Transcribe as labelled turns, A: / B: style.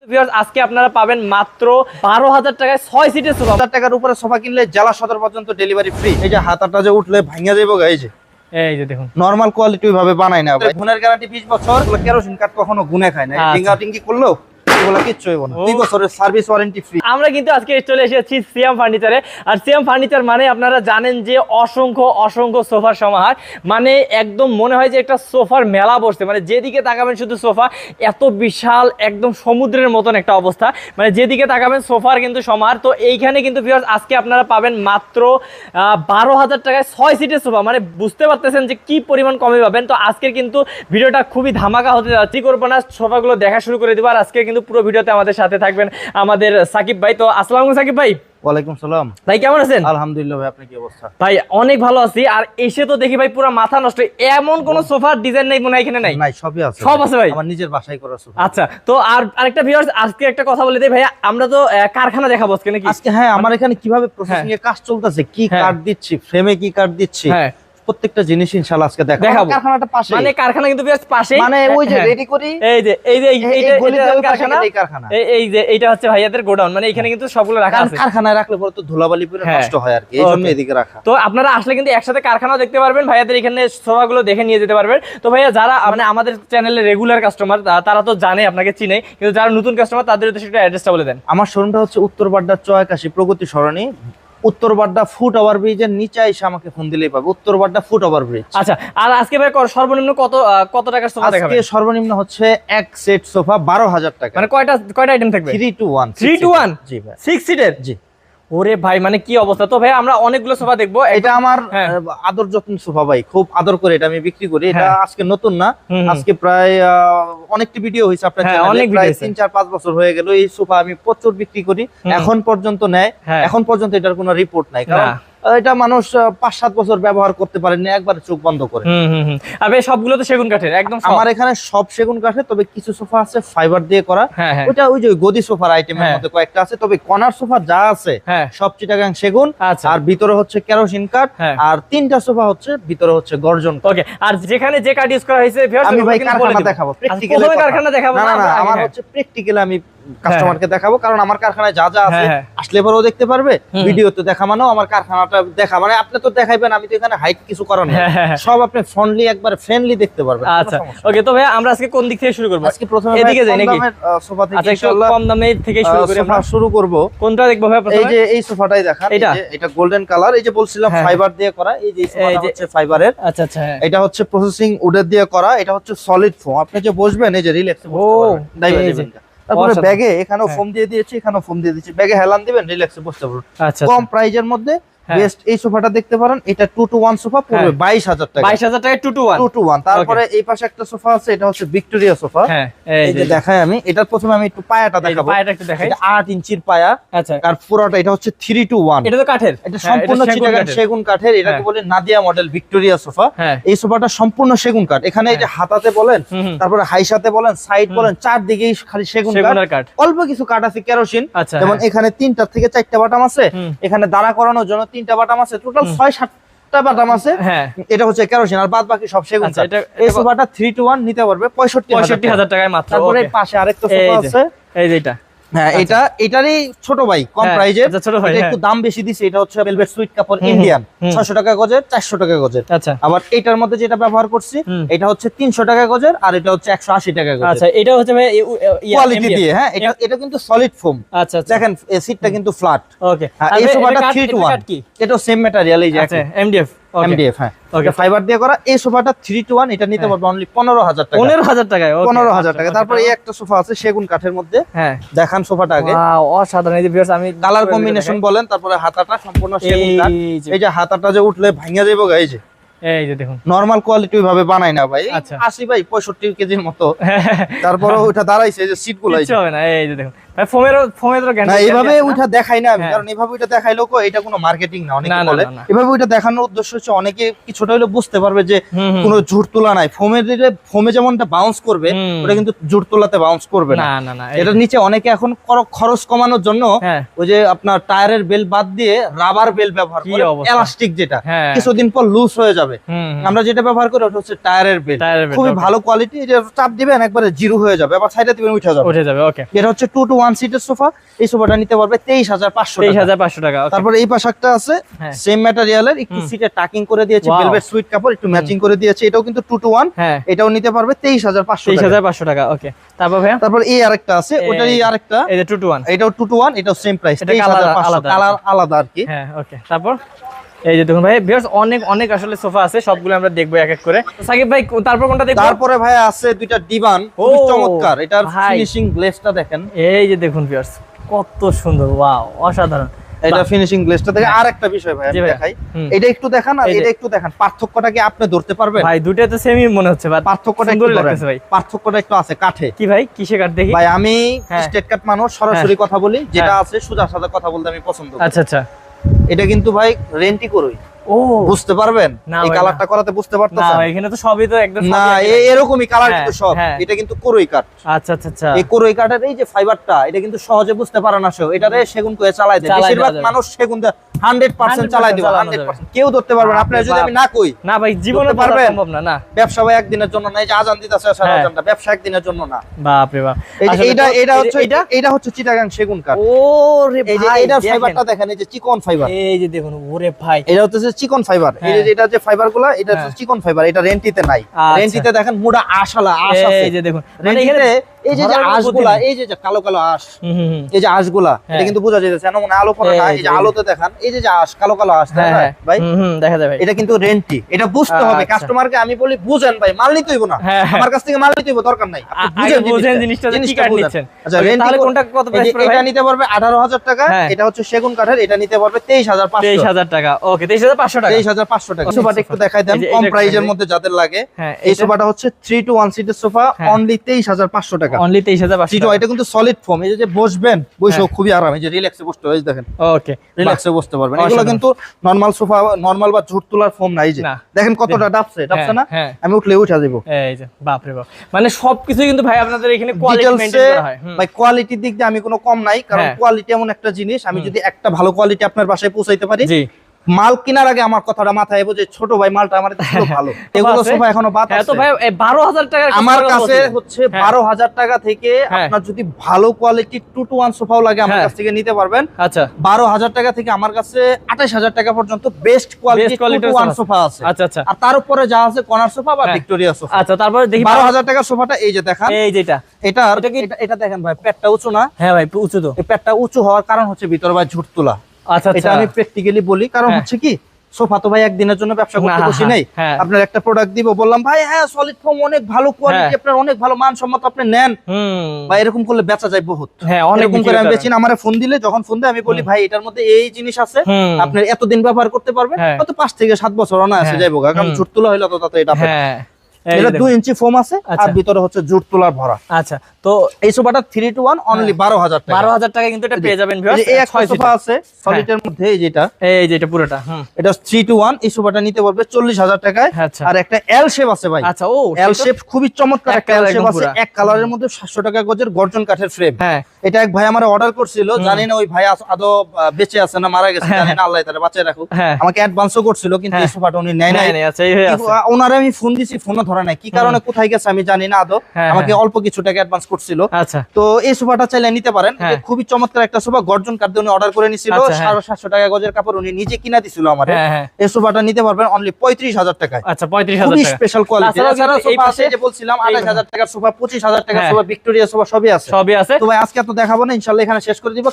A: Viewers আজকে আপনারা পাবেন মাত্র 12,000 টাকায় 6 সিটের সোফা।
B: 1000 টাকার উপরে সোফা কিনলে জেলা সদর পর্যন্ত ডেলিভারি ফ্রি। এই যে হাতাটা যে উঠলে ভাঙা যাইবো গা,
A: এই যে দেখুন
B: নরমাল কোয়ালিটি ওইভাবে বানাই না ভাই। গুণের গ্যারান্টি 20 বছর। কেরোসিন কাঠ কখনো গুনে খায় না। টিঙ্গা টিঙ্গি করলেও এগুলো কিচ্ছু হইব না। 2 বছরের সার্ভিস ওয়ারেন্টি ফ্রি।
A: আমরা কিন্তু আজকে চলে এসেছি সিয়াম ফার্নিচারে। আর সিয়াম ফার্নিচার মানে আপনারা জানেন যে অসংখ্য সোফার সমাহার। মানে একদম মনে হয় যে একটা সোফার মেলা বসছে। মানে যেদিকে তাকাবেন শুধু সোফা, এত বিশাল একদম সমুদ্রের মতন একটা অবস্থা। মানে যেদিকে তাকাবেন সোফার কিন্তু সমাহার। তো এইখানে কিন্তু ভিউয়ার্স আজকে আপনারা পাবেন মাত্র 12,000 টাকায় 6 সিটের সোফা। মানে বুঝতে পারতেছেন যে কি পরিমাণ কমে পাবেন। তো আজকের কিন্তু ভিডিওটা খুবই ধামাকা হতে যাচ্ছে। করবো না, সোফাগুলো দেখা শুরু করে দিব। আর আজকে কিন্তু পুরো ভিডিওতে আমাদের সাথে থাকবেন আমাদের সাকিব ভাই। তো আসসালামু আলাইকুম সাকিব ভাই।
B: ওয়ালাইকুম সালাম
A: ভাই, কেমন আছেন?
B: আলহামদুলিল্লাহ ভাই, আপনি কি অবস্থা?
A: ভাই অনেক ভালো আছি। আর এসে তো দেখি ভাই পুরো মাথা নষ্ট। এমন কোন সোফার ডিজাইন নাই মনে হয় এখানে নাই?
B: নাই, সবই আছে।
A: সব আছে ভাই,
B: আমার নিজের বাসায় করা সোফা।
A: আচ্ছা, তো আর আরেকটা ভিউয়ার্স আজকে একটা কথা বলে দেই ভাই, আমরা তো কারখানা দেখাবো আজকে নাকি?
B: আজকে হ্যাঁ, আমার এখানে কিভাবে প্রসেসিং এর কাজ চলতেছে, কি কাট দিচ্ছি, ফ্রেমে কি কাট দিচ্ছি, প্রত্যেকটা জিনিস ইনশাআল্লাহ আজকে দেখাবো। কারখানাটা পাশে,
A: মানে কারখানা কিন্তু বেশ পাশে,
B: মানে ওই যে রেডি করি,
A: এই যে এইটা
B: কারখানা,
A: এই যে এইটা হচ্ছে ভাইয়াদের গোডাউন। মানে এখানে কিন্তু সবগুলো রাখা আছে।
B: কারখানায় রাখলে পরে তো ধুলাবালি পরে নষ্ট হয় আর কি, এইজন্য এদিকে রাখা।
A: তো আপনারা আসলে কিন্তু একসাথে কারখানাও দেখতে পারবেন, ভাইয়াদের এখানে সোফাগুলো দেখে নিয়ে যেতে পারবেন। তো ভাইয়া যারা মানে আমাদের চ্যানেলের রেগুলার কাস্টমার তারা তো জানে, আপনাকে চিনে, কিন্তু যারা নতুন কাস্টমার তাদের উদ্দেশ্যে একটু অ্যাড্রেসটা বলে দেন।
B: আমার শোরুমটা হচ্ছে উত্তর বাড্ডা 84 প্রগতি সরণি, উত্তর বাড্ডা ফুট ওভার ব্রিজের নিচে এসে আমাকে ফোন দিলেই পাবে। উত্তর বাড্ডা ফুট ওভার ব্রিজ।
A: আচ্ছা, আর আজকে ভাই সর্বনিম্ন কত টাকার সোফা দেখাবেন?
B: আজকে সর্বনিম্ন হচ্ছে এক সেট সোফা 12,000 টাকা।
A: মানে কয়টা আইটেম থাকবে?
B: 3 to 1।
A: 3 to 1?
B: জি ভাই,
A: 6 সিটের।
B: জি।
A: ওরে ভাই, মানে কি অবস্থা। তো ভাই আমরা অনেকগুলো সোফা দেখবো।
B: এটা আমার আদর যত্ন সোফা ভাই, খুব আদর করে এটা আমি বিক্রি করি। এটা আজকে নতুন না, আজকে প্রায় অনেকটি ভিডিও হয়েছে আপনার চ্যানেলে, প্রায় 3-4-5 বছর হয়ে গেল এই সোফা আমি প্রচুর বিক্রি করি। এখন পর্যন্ত নেয়, এখন পর্যন্ত এটার কোনো রিপোর্ট নাই, কারণ এটা মানুষ 5-7 বছর ব্যবহার করতে পারেনি, একবার চোখ বন্ধ করে।
A: আর ভাই সবগুলো তো সেগুন কাঠের একদম?
B: আমার এখানে সব সেগুন কাঠের, তবে কিছু সোফা আছে ফাইবার দিয়ে করা। ওটা ওই যে গদি সোফার আইটেমের মধ্যে কয়েকটা আছে, তবে কর্নার সোফা যা আছে সব চিটাগাং সেগুন। আর ভিতরে হচ্ছে কেরোসিন কাঠ। আর 3টা সোফা হচ্ছে ভিতরে হচ্ছে গর্জন।
A: ওকে, আর যেখানে যে কাঠ ইউজ করা হয়েছে
B: আমি ভাই কারখানা দেখাবো, প্র্যাকটিক্যালি
A: কারখানা দেখাবো
B: না, আমার হচ্ছে প্র্যাকটিক্যালি আমি কাস্টমারকে দেখাবো, কারণ আমার কারখানায় যা যা আছে আসলে পরেও দেখতে পারবে। ভিডিওতে দেখা মানেও আমার কারখানাটা দেখা মানে আপনি তো দেখাইবেন, আমি তো এখানে হাইট কিছু করার না, সব আপনি ফ্রেন্ডলি একবার ফ্রেন্ডলি দেখতে পারবেন।
A: আচ্ছা ওকে, তো ভাই আমরা আজকে কোন দিক থেকে শুরু করব?
B: আজকে প্রথমে
A: এদিকে যাই নাকি?
B: সোফা থেকে
A: ইনশাআল্লাহ কম দামে থেকে শুরু করি। আমরা
B: শুরু করব,
A: কোনটা দেখবো ভাই প্রথমে?
B: এই যে এই সোফাটাই দেখান। এটা গোল্ডেন কালার, এই যে বলছিলাম ফাইবার দিয়ে করা। এই যে সোফাটা হচ্ছে ফাইবারের।
A: আচ্ছা আচ্ছা,
B: এটা হচ্ছে প্রসেসিং উডের দিয়ে করা। এটা হচ্ছে সলিড ফোম, আপনি যে বসবেন এই যে রিল্যাক্সে বসতে পারবেন। তারপরে ব্যাগে এখানেও ফোম দিয়ে দিয়েছি, এখানেও ফোম দিয়ে দিয়েছি, ব্যাগে হেলান দিবেন, রিল্যাক্সে বসতে পারবেন। কম প্রাইজের মধ্যে বেস্ট এই সোফাটা দেখতে পারেন। এটা 2 to 1 সোফা, পড়বে 22,000 টাকা।
A: 22,000 টাকায় 2 to 1।
B: 2 to 1। তারপরে এই পাশে একটা সোফা আছে, এটা হচ্ছে ভিক্টোরিয়া সোফা। এই যে দেখাই আমি, এটা প্রথমে আমি একটু পায়াটা দেখাবো।
A: পায়াটা একটু দেখাই।
B: এটা 8 ইঞ্চির পায়া।
A: আচ্ছা,
B: আর পুরোটা এটা হচ্ছে 3 to 1।
A: এটা তো কাঠের?
B: এটা সম্পূর্ণ চিটাগাং সেগুন কাঠের। এটাকে বলে নাদিয়া মডেল ভিক্টোরিয়া সোফা। এই সোফাটা সম্পূর্ণ সেগুন কাঠ। এখানে এই যে হাতাতে বলেন, তারপরে হাইসাতে বলেন, সাইড বলেন, চারদিকেই খালি সেগুন কাঠ। অল্প কিছু কাঠ আছে কেরোসিন, যেমন এখানে 3টা থেকে 4টা বাটাম আছে, এখানে দাঁড়া করানোর জন্য 3টা বাটাম আছে, টোটাল 6-7টা বাটাম আছে। এটা হচ্ছে কেরোসিন, আর বাদ বাকি সব সেগুন কাঠ। এই সোফাটা 3 to 1 নিতে পারবে 65,000
A: টাকায় মাত্র।
B: তারপরে পাশে আরেকটা সোফা আছে,
A: এই যে এটা।
B: হ্যাঁ, এটারই ছোট ভাই, কম প্রাইজের, একটু দাম বেশি দিছে। এটা হচ্ছে ভেলভেট সুইট কাপড় ইন্ডিয়ান, 600 টাকা গজের, 400 টাকা গজের।
A: আচ্ছা,
B: আবার এটার মধ্যে যেটা ব্যবহার করছি এটা হচ্ছে 300 টাকা গজের, আর এটা হচ্ছে 180 টাকা গজের।
A: আচ্ছা, এটা হচ্ছে ভাই
B: কোয়ালিটি দিয়ে। হ্যাঁ, এটা কিন্তু সলিড ফোম।
A: আচ্ছা,
B: দেখেন সিটটা কিন্তু ফ্ল্যাট।
A: ওকে,
B: এই সোফাটা 3 to 1, এটা সেম ম্যাটেরিয়াল, এই যে
A: আচ্ছা MDF।
B: হ্যাঁ, ওকে, ফাইবার দিয়ে করা। এই সোফাটা 3 to 1, এটা নিতে পারবে অনলি 15,000 টাকা।
A: 15,000 টাকায়?
B: 15,000 টাকা। তারপরে এই একটা সোফা আছে সেগুন কাঠের মধ্যে। হ্যাঁ, দেখান সোফাটা আগে।
A: ওয়াও, অসাধারণ। এই যে ভিউয়ার্স আমি
B: কালার কম্বিনেশন বলেন, তারপরে হাতাটা সম্পূর্ণ সেগুন কাঠ। এই যে হাতাটা যে উঠলে ভাঙা যাইবো গা,
A: এই যে দেখুন
B: নরমাল কোয়ালিটি ওইভাবে বানাই না ভাই। 80 বাই 65 কেজির মতো। তারপরে ওটা দাঁড়াইছে, এই যে সিট গুলো
A: হবে না। এই যে দেখুন ভাই ফোমের
B: না এইভাবে ওইটা দেখাই না আমি, কারণ এইভাবে ওইটা দেখাইলো এটা কোনো মার্কেটিং না, অনেকে বলে এভাবে ওইটা দেখানোর উদ্দেশ্য হচ্ছে অনেকে কিছুটা হলে বুঝতে পারবে যে কোনো ঝুট তোলা নাই। ফোমে যেমনটা বাউন্স করবে ওটা কিন্তু ঝুট তোলাতে বাউন্স করবে না। এটা নিচে অনেকে এখন খরচ কমানোর জন্য ওই যে আপনার টায়ারের বেল বাদ দিয়ে রাবার বেল ব্যবহার করে, এলাস্টিক যেটা কিছুদিন পর লুজ হয়ে যাবে। আমরা যেটা ব্যবহার করি ওটা হচ্ছে টায়ারের বেল, খুবই ভালো কোয়ালিটি। এটা চাপ দিবেন একবারে জিরো হয়ে যাবে, আবার সাইডে দিবেন উঠে যাবে। ওকে, এটা হচ্ছে 2 to 1 সিটের সোফা। এই সোফাটা নিতে পারবে 23,500 টাকা। তারপর এই পাশে একটা আছে সেম ম্যাটেরিয়ালের, একটু সিটে টাকিং করে দিয়েছে, ভেলভেট সুইট কাপড় একটু ম্যাচিং করে দিয়েছে। এটাও কিন্তু 2 to 1, এটাও নিতে পারবে 23,500
A: টাকা। ওকে, তারপর ভাই
B: তারপর এই আরেকটা আছে, ওটারই আরেকটা,
A: এটা 2 to 1,
B: এটাও 2 to 1, এটাও সেম প্রাইস, 23,500, কালার আলাদা আর কি।
A: হ্যাঁ, ওকে। তারপর এই যে দেখুন ভাই ভিউয়ার্স, অনেক আসলে সোফা আছে, সবগুলো আমরা দেখবো এক এক করে। সাকিব ভাই তারপর কোনটা দেখব?
B: তারপরে ভাই আছে দুইটা ডিভান, খুব চমৎকার। এটার ফিনিশিং গ্লেজটা দেখেন,
A: এই যে দেখুন ভিউয়ার্স কত সুন্দর, ওয়াও, অসাধারণ।
B: এটা ফিনিশিং গ্লেজটা দেখে। আর একটা বিষয় ভাই আমি দেখাই, এটা একটু দেখান আর এটা একটু দেখান, পার্থক্যটা কি আপনি ধরতে পারবেন?
A: ভাই দুটোই তো সেমই মনে হচ্ছে ভাই,
B: পার্থক্যটা একটু লাগতেছে ভাই, পার্থক্যটা একটু আছে কাঠে।
A: কি ভাই, কিসে কাঠ দেখি?
B: ভাই আমি স্টেট কাট মানুষ, সরাসরি কথা বলি, যেটা আছে সোজা সাদা কথা বলতে আমি পছন্দ করি।
A: আচ্ছা,
B: এটা কিন্তু ভাই রেন্টি করই। ও, বুঝতে পারবেন এই কালারটা করাতে বুঝতে পারতেছেন?
A: না, এখানে তো সবই তো একদম
B: না, এরকমই কালার কিন্তু সব। এটা কিন্তু কোরই কাঠ।
A: আচ্ছা।
B: এই কোরই কাঠের এই যে ফাইবারটা, এটা কিন্তু সহজে বুঝতে পারে না সে। এটারে সেগুন করে চালাই দেয়, বেশিরভাগ মানুষ সেগুন 100% চালাই দেবে, 100% কেউ ধরতে পারবে না। আপনি যদি আমি না কই,
A: না ভাই জীবনে পারবেন সম্ভব না। না,
B: ব্যবসা ভাই একদিনের জন্য না, এই যে আজান দিতেছে সারা আজানটা, ব্যবসা একদিনের জন্য না।
A: বাপ রে বাপ,
B: এটা হচ্ছে চিটাগাং সেগুন কাঠ।
A: ও রে ভাই,
B: এইটার ফাইবারটা দেখেন, এই যে চিকন ফাইবার,
A: এই যে দেখুন, ওরে ভাই,
B: এটা হচ্ছে চিকন ফাইবার। এই যে এটা যে ফাইবারগুলো, এটা হচ্ছে চিকন ফাইবার, এটা রেন্টিতে নাই। রেন্টিতে দেখেন মোটা আশালা আশ আছে,
A: এই যে দেখুন
B: রেন্টিতে এই যে আঁশগুলা, এই যে কালো কালো আঁশ, এই যে আঁশগুলা, এটা কিন্তু বোঝা যাচ্ছে না, মানে আলো পড়ে না। এই যে আলোতে দেখান, এই যে আঁশ, কালো কালো আঁশ, ভাই
A: দেখা যায় ভাই,
B: এটা কিন্তু রেন্টি। এটা বুঝতে হবে কাস্টমারকে। আমি বলি বুঝেন ভাই, মাল নিতে হইব না, আমার কাছ থেকে মাল নিতে হইব, দরকার নাই, আপনি বুঝেন জিনিসটা কি কাঠ নিচ্ছেন। আচ্ছা, তাহলে কোনটা কত প্রাইস পড়বে? এটা নিতে পারবে 18,000 টাকা। এটা হচ্ছে সেগুন কাঠের, এটা নিতে পারবে 23,500
A: টাকা। ওকে, 23,500 টাকা।
B: 23,500 টাকা। সোফাটা একটু দেখাই দেন কম প্রাইজের মধ্যে যাদের লাগে। এই সোফাটা হচ্ছে 3 to 1 সিটের সোফা, অনলি 23,500 টাকা।
A: অনলি 23,500 টাকা।
B: এটা কিন্তু সলিড ফোম, এই যে বসবেন, বসেও খুবই আরাম, এই যে রিল্যাক্সে বসতে হয়, দেখেন। ওকে, রিল্যাক্সে বসতে পারবেন। এগুলো কিন্তু নরমাল সোফা, নরমাল বা ঝুট তোলার ফোম না। এই যে দেখেন কতটা ডাবছে না, আমি উঠলে উঠা দেব। এই যে বাপ রে বাপ, মানে সবকিছু কিন্তু ভাই আপনাদের এখানে কোয়ালিটি মেইনটেইন করা হয়। ভাই কোয়ালিটির দিক দিয়ে আমি কোনো কম নাই, কারণ কোয়ালিটি এমন একটা জিনিস, আমি যদি একটা ভালো কোয়ালিটি আপনার বাসায় পৌঁছাইতে পারি, মাল কেনার আগে আমার কথাটা মাথায় এবো যে ছোট ভাই মালটা আমার দিছিল ভালো। এগুলো সোফা এখনো বাদ আছে। তো ভাই 12,000 টাকা আমার কাছে হচ্ছে 12,000 টাকা থেকে আপনার যদি ভালো কোয়ালিটি 2 to 1 সোফাও লাগে আমার কাছ থেকে নিতে পারবেন। আচ্ছা, 12,000 টাকা থেকে আমার কাছে 28,000 টাকা পর্যন্ত বেস্ট কোয়ালিটি 2 to 1 সোফা আছে। আচ্ছা, আর তার উপরে যা আছে কর্নার সোফা বা ভিক্টোরিয়া সোফা। আচ্ছা, তারপরে দেখি 12,000 টাকা সোফাটা এই যে দেখান, এই যেটা, এটা দেখেন ভাই, পেটটা উঁচু না? হ্যাঁ ভাই, উঁচু তো। এই পেটটা উঁচু হওয়ার কারণ হচ্ছে ভিতরে ভাই ঝুট তোলা। আচ্ছা, এটা আমি প্র্যাকটিক্যালি বলি, কারণ হচ্ছে কি, সোফা তো ভাই একদিনের জন্য ব্যবসা করতে বসি নাই। আপনার একটা প্রোডাক্ট দিব, বললাম ভাই হ্যাঁ সলিড ফোম অনেক ভালো কোয়ালিটি, আপনার অনেক ভালো মানসম্মত, আপনি নেন। ভাই এরকম করলে বেচা যায় বহুত। এরকম করে আমি বেচি না, আমারে ফোন দিলে, যখন ফোন দেয় আমি বলি ভাই এটার মধ্যে এই জিনিস আছে, আপনি এতদিন ব্যবহার করতে পারবেন, হয়তো 5 থেকে 7 বছর অনায়াসে যাইবো, কারণ ঝুট তোলা হইলো তো তাতে এটা। এটা 2 ইঞ্চি ফোম আছে, আর ভিতরে হচ্ছে জুট তোলার ভরা। আচ্ছা, তো এই সোফাটা 3 to 1 অনলি 12,000 টাকা। 12,000 টাকা কিন্তু এটা পেয়ে যাবেন ভিউয়ার্স। এই একটা সোফা আছে সলিডের মধ্যে, এই যেটা, এই যেটা পুরোটা, এটা 3 to 1। এই সোফাটা নিতে পারবে 40,000 টাকায়। আর একটা এল শেপ আছে ভাই। আচ্ছা, ও এল শেপ খুবই চমৎকার একটা এল শেপ আছে, এক কালারের মধ্যে 700 টাকা গজের গর্জন কাঠের ফ্রেম। এটা এক ভাই আমার অর্ডার করছিল, জানি না ওই ভাই আদৌ বেঁচে আছে না মারা গেছে, জানি না, আল্লাহ তাআলা বাঁচিয়ে রাখুক। আমাকে অ্যাডভান্সও করছিল, কিন্তু এই সোফাটা উনি নেয় নাই। ওনারে আমি ফোন দিছি, ফোনও ধরে নাই, কি কারণে কোথায় গেছে আমি জানি না আদৌ। আমাকে অল্প কিছু টাকা অ্যাডভান্স করছিল। আচ্ছা, তো এই সোফাটা চাইলে নিতে পারেন, খুবই চমৎকার একটা সোফা, গর্জন কাঠ দিয়ে উনি অর্ডার করে নিছিল, 750 টাকা গজের কাপড় উনি নিজে কিনা দিছিল আমার। এই সোফাটা নিতে পারবেন অনলি 35,000 টাকায়। আচ্ছা, 35,000 টাকা, খুবই স্পেশাল কোয়ালিটি। এছাড়া সোফা আছে, যে বলছিলাম 28,000 টাকার সোফা, 25,000 টাকার সোফা, ভিক্টোরিয়া সোফা সবই আছে। তো ভাই আজকে তো দেখাবো না, ইনশাআল্লাহ এখানে শেষ করে দিব।